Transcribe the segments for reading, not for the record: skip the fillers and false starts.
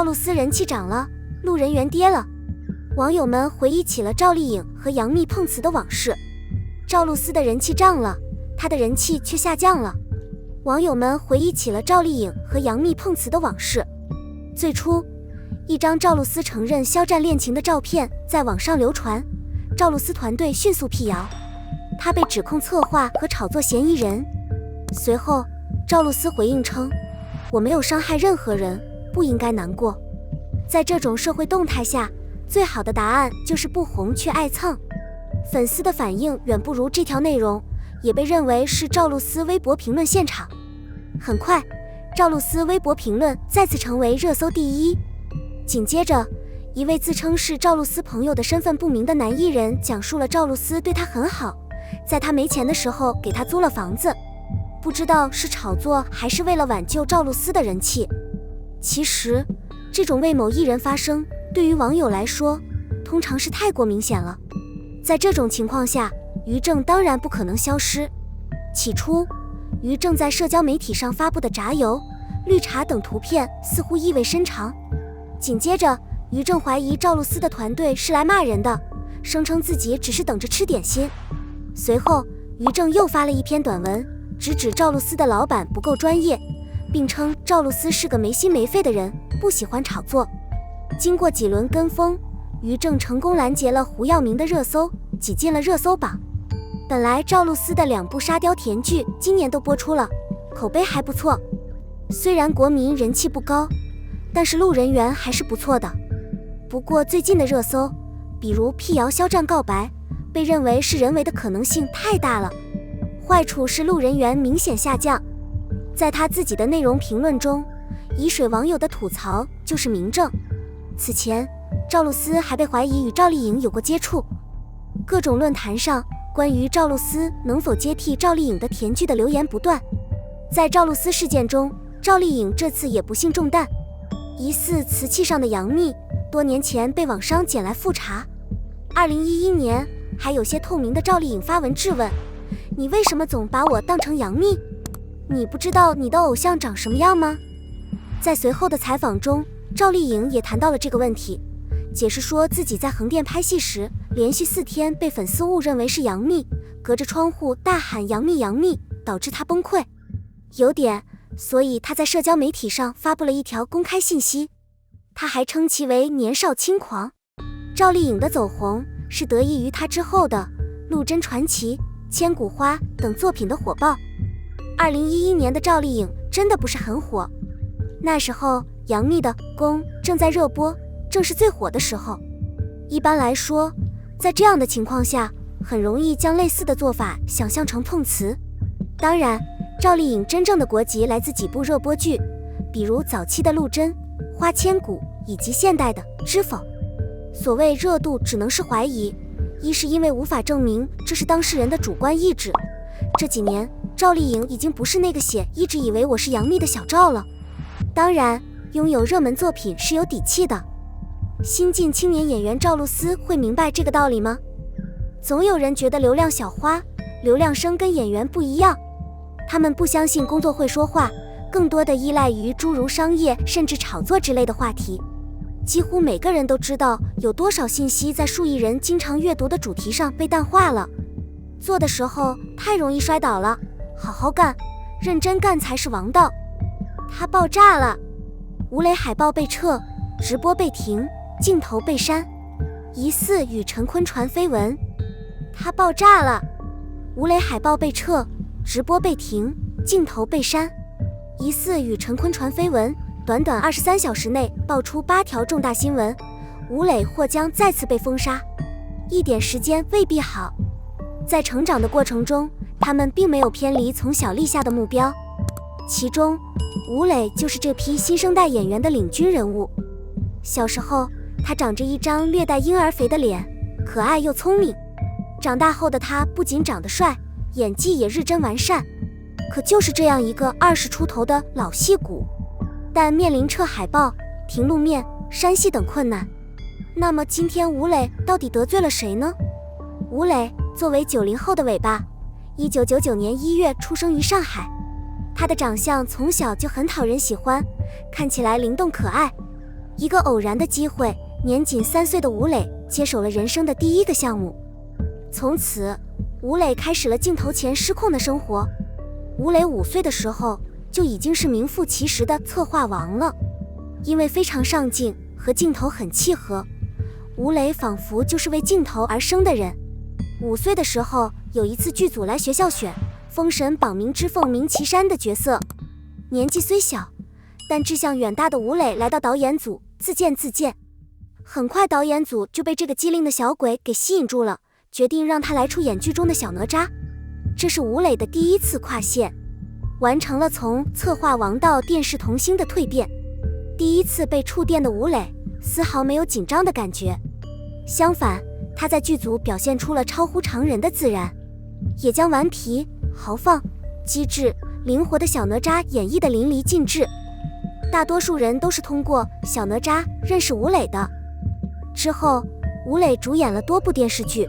露思人气涨了，路人缘跌了。网友们回忆起了赵丽颖和杨幂碰瓷的往事。赵露思的人气涨了，她的人气却下降了。网友们回忆起了赵丽颖和杨幂碰瓷的往事。最初，一张赵露思承认肖战恋情的照片在网上流传，赵露思团队迅速辟谣，她被指控策划和炒作嫌疑人。随后，赵露思回应称：“我没有伤害任何人，不应该难过。”在这种社会动态下，最好的答案就是不红却爱蹭。粉丝的反应远不如这条内容，也被认为是赵露思微博评论现场。很快，赵露思微博评论再次成为热搜第一。紧接着，一位自称是赵露思朋友的身份不明的男艺人讲述了赵露思对他很好，在他没钱的时候给他租了房子。不知道是炒作还是为了挽救赵露思的人气。其实，这种为某艺人发声，对于网友来说，通常是太过明显了。在这种情况下，于正当然不可能消失。起初，于正在社交媒体上发布的炸油、绿茶等图片似乎意味深长。紧接着，于正怀疑赵露思的团队是来骂人的，声称自己只是等着吃点心。随后，于正又发了一篇短文，直指赵露思的老板不够专业，并称赵露思是个没心没肺的人，不喜欢炒作。经过几轮跟风，于正成功拦截了胡耀明的热搜，挤进了热搜榜。本来赵露思的2部沙雕甜剧今年都播出了，口碑还不错。虽然国民人气不高，但是路人缘还是不错的。不过最近的热搜，比如辟谣肖战告白，被认为是人为的可能性太大了。坏处是路人缘明显下降。在他自己的内容评论中，沂水网友的吐槽就是明证。此前，赵露思还被怀疑与赵丽颖有过接触。各种论坛上关于赵露思能否接替赵丽颖的甜剧的留言不断。在赵露思事件中，赵丽颖这次也不幸中弹。疑似瓷器上的杨幂，多年前被网商捡来复查。2011年，还有些透明的赵丽颖发文质问：“你为什么总把我当成杨幂？你不知道你的偶像长什么样吗？”在随后的采访中，赵丽颖也谈到了这个问题，解释说自己在横店拍戏时，连续4天被粉丝误认为是杨幂，隔着窗户大喊杨幂杨幂，导致她崩溃。有点，所以她在社交媒体上发布了一条公开信息，她还称其为年少轻狂。赵丽颖的走红是得益于她之后的《陆贞传奇》、《千古花》等作品的火爆。2011年的赵丽颖真的不是很火，那时候杨幂的《宫》正在热播，正是最火的时候。一般来说，在这样的情况下，很容易将类似的做法想象成碰瓷。当然，赵丽颖真正的国籍来自几部热播剧，比如早期的《陆贞》、《花千骨》以及现代的《知否》。所谓热度只能是怀疑，一是因为无法证明这是当事人的主观意志。这几年，赵丽颖已经不是那个一直以为我是杨幂的小赵了。当然，拥有热门作品是有底气的。新晋青年演员赵露思会明白这个道理吗？总有人觉得流量小花、流量生跟演员不一样，他们不相信工作会说话，更多的依赖于诸如商业甚至炒作之类的话题。几乎每个人都知道有多少信息在数亿人经常阅读的主题上被淡化了。做的时候太容易摔倒了，好好干，认真干才是王道。它爆炸了，吴磊海报被撤，直播被停，镜头被删，疑似与陈坤传绯闻。它爆炸了，吴磊海报被撤，直播被停，镜头被删，疑似与陈坤传绯闻。短短23小时内爆出8条重大新闻，吴磊或将再次被封杀。一点时间未必好。在成长的过程中，他们并没有偏离从小立下的目标，其中吴磊就是这批新生代演员的领军人物。小时候，他长着一张略带婴儿肥的脸，可爱又聪明。长大后的他不仅长得帅，演技也日臻完善。可就是这样一个20出头的老戏骨，但面临撤海报、停路面、删戏等困难。那么今天吴磊到底得罪了谁呢？吴磊作为90后的尾巴，1999年1月出生于上海。他的长相从小就很讨人喜欢，看起来灵动可爱。一个偶然的机会，年仅3岁的吴磊接手了人生的第一个项目。从此，吴磊开始了镜头前失控的生活。吴磊5岁的时候就已经是名副其实的策划王了。因为非常上镜，和镜头很契合，吴磊仿佛就是为镜头而生的人。5岁的时候，有一次剧组来学校选《封神榜》明之凤鸣岐山的角色，年纪虽小，但志向远大的吴磊来到导演组自荐。很快导演组就被这个机灵的小鬼给吸引住了，决定让他来出演剧中的小哪吒。这是吴磊的第一次跨线，完成了从策划王到电视童星的蜕变。第一次被触电的吴磊丝毫没有紧张的感觉，相反，他在剧组表现出了超乎常人的自然，也将顽皮、豪放、机智、灵活的小哪吒演绎得淋漓尽致。大多数人都是通过小哪吒认识吴磊的。之后，吴磊主演了多部电视剧。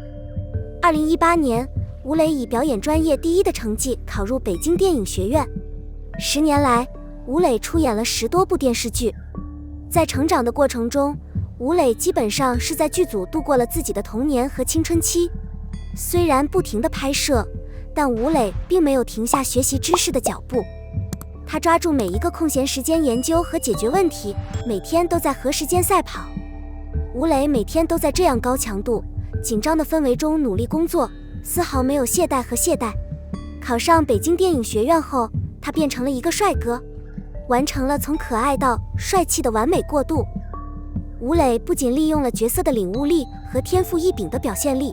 2018年，吴磊以表演专业第一的成绩考入北京电影学院。10年来，吴磊出演了10多部电视剧。在成长的过程中，吴磊基本上是在剧组度过了自己的童年和青春期。虽然不停地拍摄，但吴磊并没有停下学习知识的脚步。他抓住每一个空闲时间研究和解决问题，每天都在和时间赛跑。吴磊每天都在这样高强度、紧张的氛围中努力工作，丝毫没有懈怠。考上北京电影学院后，他变成了一个帅哥，完成了从可爱到帅气的完美过渡。吴磊不仅利用了角色的领悟力和天赋异禀的表现力，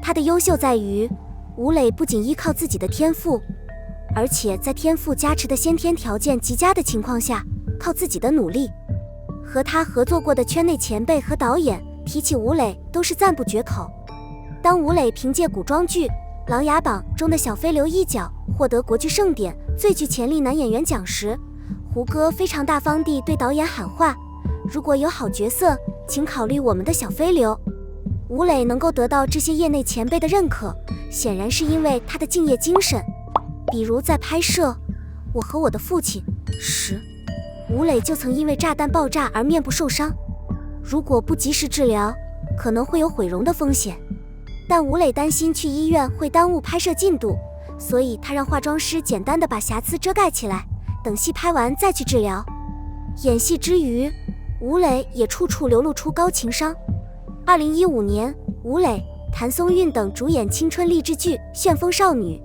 他的优秀在于，吴磊不仅依靠自己的天赋，而且在天赋加持的先天条件极佳的情况下，靠自己的努力。和他合作过的圈内前辈和导演提起吴磊都是赞不绝口。当吴磊凭借古装剧《琅琊榜》中的小飞流一角获得国剧盛典最具潜力男演员奖时，胡歌非常大方地对导演喊话：如果有好角色，请考虑我们的小飞流。吴磊能够得到这些业内前辈的认可，显然是因为他的敬业精神。比如在拍摄《我和我的父亲》时，吴磊就曾因为炸弹爆炸而面部受伤，如果不及时治疗，可能会有毁容的风险。但吴磊担心去医院会耽误拍摄进度，所以他让化妆师简单地把瑕疵遮盖起来，等戏拍完再去治疗。演戏之余，吴磊也处处流露出高情商。2015年，吴磊、谭松韵等主演青春励志剧《旋风少女》。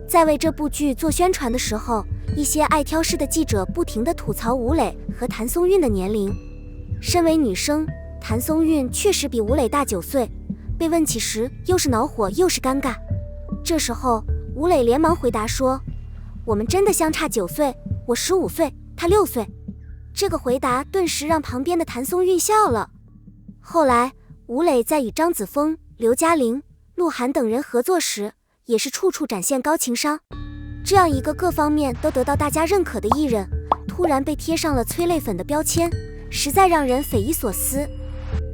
在为这部剧做宣传的时候，一些爱挑事的记者不停地吐槽吴磊和谭松韵的年龄。身为女生，谭松韵确实比吴磊大9岁，被问起时又是恼火又是尴尬。这时候，吴磊连忙回答说：我们真的相差9岁，我15岁，他6岁。这个回答顿时让旁边的谭松韵笑了。后来，吴磊在与张子枫、刘嘉玲、鹿晗等人合作时，也是处处展现高情商。这样一个各方面都得到大家认可的艺人，突然被贴上了催泪粉的标签，实在让人匪夷所思。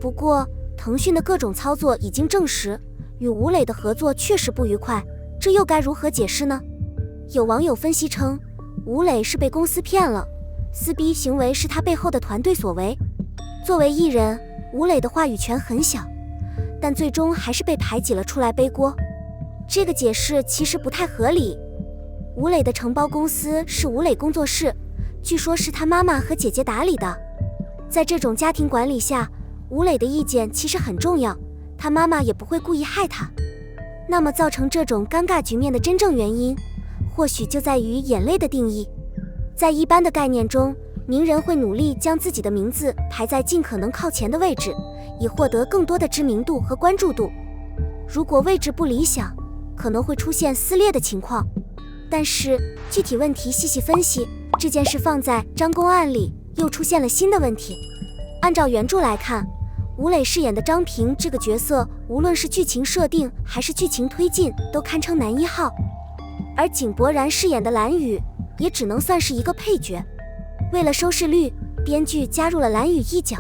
不过，腾讯的各种操作已经证实，与吴磊的合作确实不愉快，这又该如何解释呢？有网友分析称，吴磊是被公司骗了，撕逼行为是他背后的团队所为。作为艺人，吴磊的话语权很小，但最终还是被排挤了出来背锅。这个解释其实不太合理。吴磊的承包公司是吴磊工作室，据说是他妈妈和姐姐打理的。在这种家庭管理下，吴磊的意见其实很重要，他妈妈也不会故意害他。那么造成这种尴尬局面的真正原因，或许就在于眼泪的定义。在一般的概念中，名人会努力将自己的名字排在尽可能靠前的位置，以获得更多的知名度和关注度。如果位置不理想，可能会出现撕裂的情况。但是具体问题细细分析，这件事放在张公案里又出现了新的问题。按照原著来看，吴磊饰演的张平这个角色，无论是剧情设定还是剧情推进，都堪称男1号。而井柏然饰演的蓝宇也只能算是一个配角。为了收视率，编剧加入了蓝宇一角，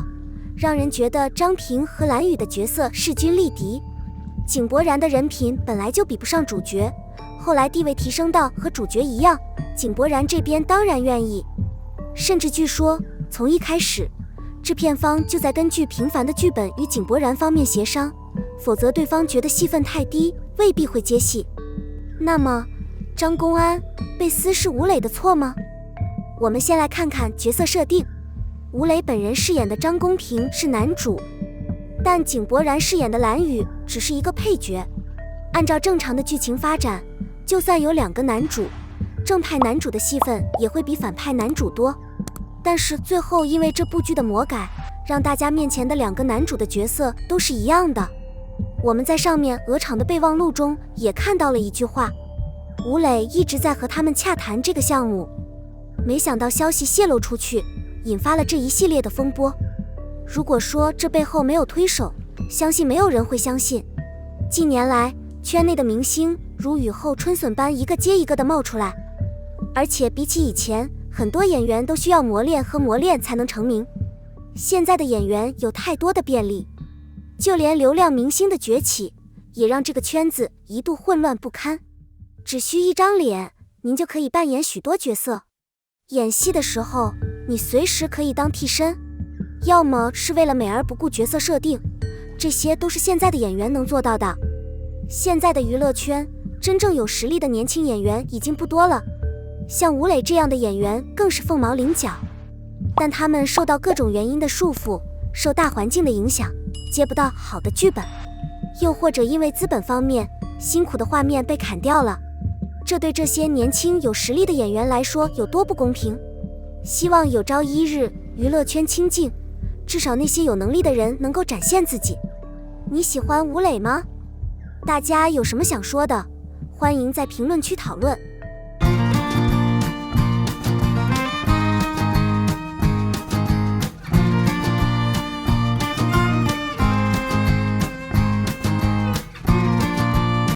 让人觉得张平和蓝宇的角色势均力敌。井柏然的人品本来就比不上主角，后来地位提升到和主角一样，井柏然这边当然愿意。甚至据说从一开始，制片方就在根据平凡的剧本与井柏然方面协商，否则对方觉得戏份太低，未必会接戏。那么，张公安、贝斯是吴磊的错吗？我们先来看看角色设定。吴磊本人饰演的张公平是男主，但井柏然饰演的蓝宇只是一个配角。按照正常的剧情发展，就算有2个男主，正派男主的戏份也会比反派男主多。但是最后因为这部剧的魔改，让大家面前的2个男主的角色都是一样的。我们在上面鹅厂的备忘录中也看到了一句话，吴磊一直在和他们洽谈这个项目，没想到消息泄露出去，引发了这一系列的风波。如果说这背后没有推手，相信没有人会相信。近年来，圈内的明星如雨后春笋般一个接一个的冒出来，而且比起以前，很多演员都需要磨练才能成名。现在的演员有太多的便利，就连流量明星的崛起，也让这个圈子一度混乱不堪。只需一张脸，您就可以扮演许多角色。演戏的时候，你随时可以当替身，要么是为了美而不顾角色设定，这些都是现在的演员能做到的。现在的娱乐圈，真正有实力的年轻演员已经不多了，像吴磊这样的演员更是凤毛麟角。但他们受到各种原因的束缚，受大环境的影响，接不到好的剧本，又或者因为资本方面，辛苦的画面被砍掉了。这对这些年轻有实力的演员来说有多不公平？希望有朝一日娱乐圈清静，至少那些有能力的人能够展现自己。你喜欢吴磊吗？大家有什么想说的，欢迎在评论区讨论。